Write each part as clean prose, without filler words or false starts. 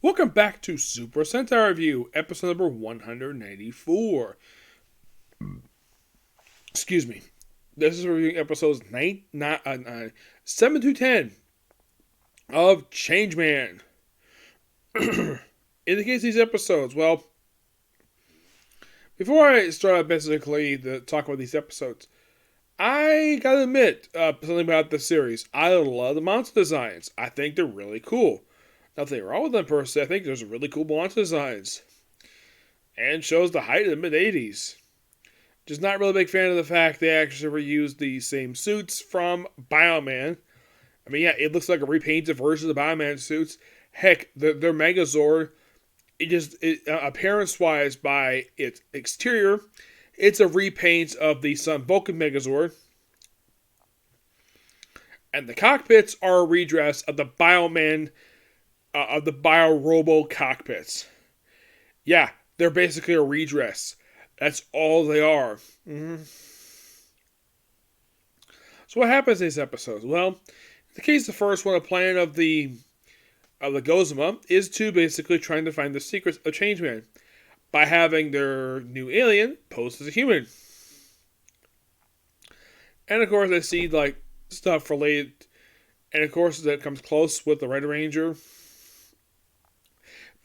Welcome back to Super Sentai Review, episode number 194. Excuse me. This is reviewing episodes 7 to 10 of Changeman. In the case of these episodes, well, before I start out basically to talk about these episodes, I gotta admit something about the series. I love the monster designs. I think they're really cool. Nothing wrong with them per se. I think there's really cool monster designs. And shows the height of the mid-80s. Just not really a big fan of the fact they actually reused the same suits from Bioman. I mean, yeah, it looks like a repainted version of the Bioman suits. Heck, their Megazord, appearance-wise, by its exterior, it's a repaint of the Sun Vulcan Megazord. And the cockpits are a redress of the Bioman of the Bio-Robo cockpits. Yeah, they're basically a redress. That's all they are. Mm-hmm. So what happens in these episodes? Well, in the case of the first one, the plan of the Gozama is to basically trying to find the secrets of Changeman by having their new alien posed as a human. And of course, they see like stuff related, and of course, that comes close with the Red Ranger.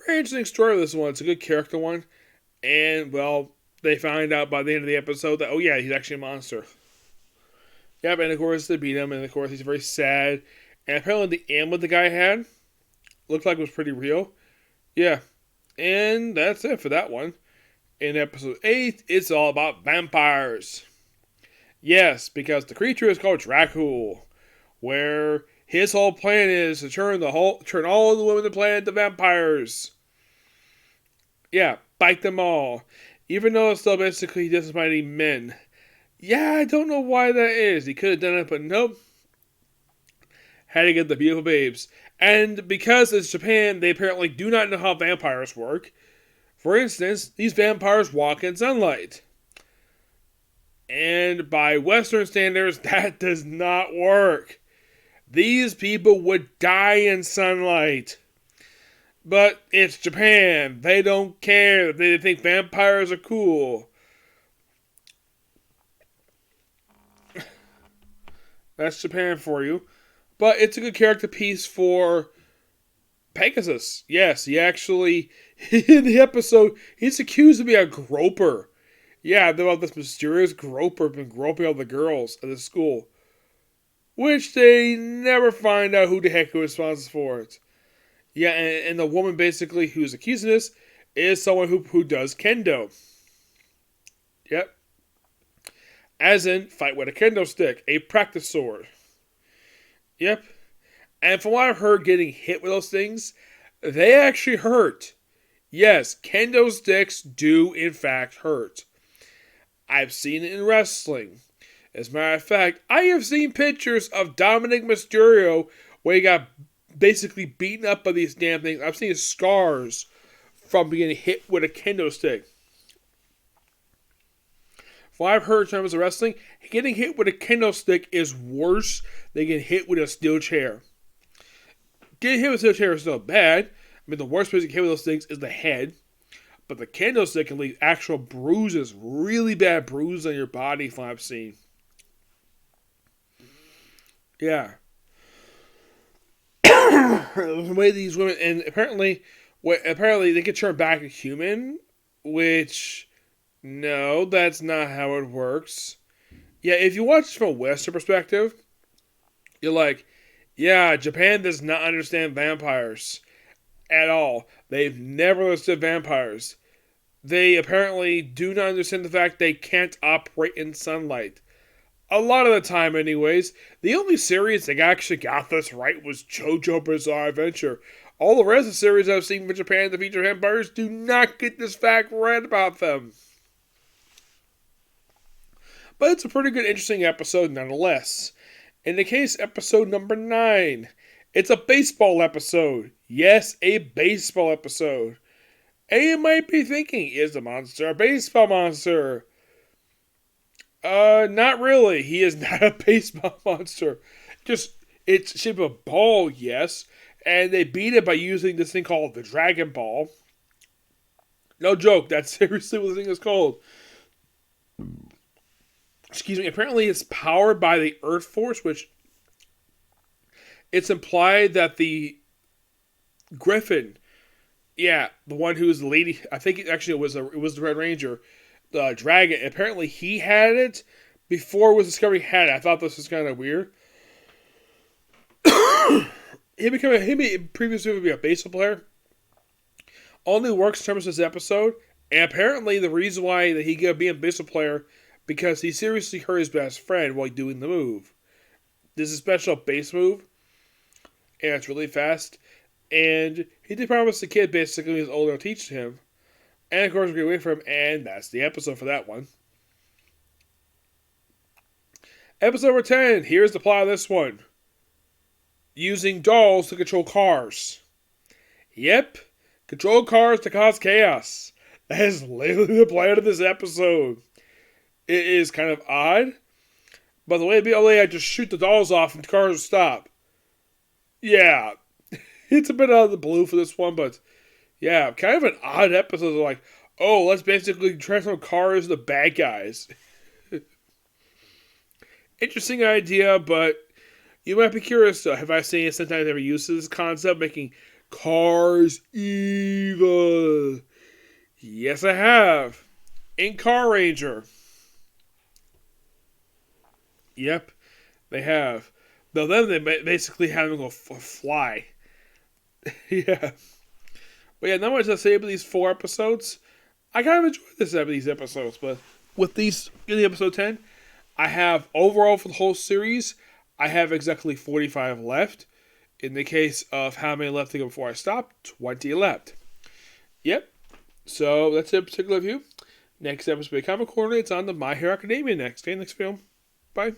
Very interesting story of this one. It's a good character one. And, well, they find out by the end of the episode that, oh yeah, he's actually a monster. Yep, and of course they beat him, and of course he's very sad. And apparently the amulet the guy had looked like it was pretty real. Yeah. And that's it for that one. In episode 8, it's all about vampires. Yes, because the creature is called Dracul, where his whole plan is to turn all the women on the planet to vampires. Yeah, bite them all. Even though it's still basically he doesn't find any men. Yeah, I don't know why that is. He could have done it, but nope. Had to get the beautiful babes. And because it's Japan, they apparently do not know how vampires work. For instance, these vampires walk in sunlight. And by Western standards, that does not work. These people would die in sunlight. But it's Japan. They don't care. They think vampires are cool. That's Japan for you. But it's a good character piece for Pegasus. Yes, he actually, in the episode, he's accused of being a groper. Yeah, about this mysterious groper been groping all the girls at the school. Which they never find out who the heck is responsible for it. Yeah, and the woman basically who's accusing this is someone who does kendo. Yep. As in, fight with a kendo stick, a practice sword. Yep. And from what I've heard, getting hit with those things, they actually hurt. Yes, kendo sticks do in fact hurt. I've seen it in wrestling. As a matter of fact, I have seen pictures of Dominic Mysterio where he got basically beaten up by these damn things. I've seen scars from being hit with a kendo stick. From what I've heard in terms of wrestling, getting hit with a kendo stick is worse than getting hit with a steel chair. Getting hit with a steel chair is still bad. I mean, the worst place to get hit with those things is the head. But the kendo stick can leave actual bruises, really bad bruises on your body from what I've seen. Yeah. The way these women, and apparently they can turn back a human, which, no, that's not how it works. Yeah, if you watch from a Western perspective, you're like, yeah, Japan does not understand vampires at all. They've never understood vampires. They apparently do not understand the fact they can't operate in sunlight. A lot of the time, anyways. The only series that actually got this right was JoJo Bizarre Adventure. All the rest of the series I've seen from Japan that feature vampires do not get this fact right about them. But it's a pretty good, interesting episode nonetheless. In the case, episode number 9. It's a baseball episode. Yes, a baseball episode. And you might be thinking, is the monster a baseball monster? Not really. He is not a baseball monster. Just, it's shaped of a ball, yes. And they beat it by using this thing called the Dragon Ball. No joke, that's seriously what the thing is called. Excuse me. Apparently, it's powered by the Earth Force, which it's implied that the Griffin, yeah, the one who's the lady, I think it was the Red Ranger, the dragon. Apparently, he had it before it was discovered he had it. I thought this was kind of weird. he previously would be a baseball player. Only works in terms of this episode, and apparently the reason why that he could be a baseball player because he seriously hurt his best friend while doing the move. This is a special base move, and it's really fast. And he did promise the kid basically he was older to teach him. And of course we wait for him, and that's the episode for that one. Episode number 10, here's the plot of this one. Using dolls to control cars. Yep, control cars to cause chaos. That is literally the plan of this episode. It is kind of odd. By the way, I just shoot the dolls off and cars will stop. Yeah, it's a bit out of the blue for this one, but yeah, kind of an odd episode. Like, oh, let's basically transform cars into bad guys. Interesting idea, but you might be curious though. Have I seen a Sentai that ever used this concept, making cars evil? Yes, I have. In Car Ranger. Yep, they have. Though then they basically have them go fly. Yeah. But yeah, not much to say about these 4 episodes. I kind of enjoyed these episodes, but with these in the episode 10, I have overall for the whole series, I have exactly 45 left. In the case of how many left to go before I stop, 20 left. Yep. So that's a particular view. Next episode of Comic Corner, it's on the My Hero Academia next. Okay, next film. Bye.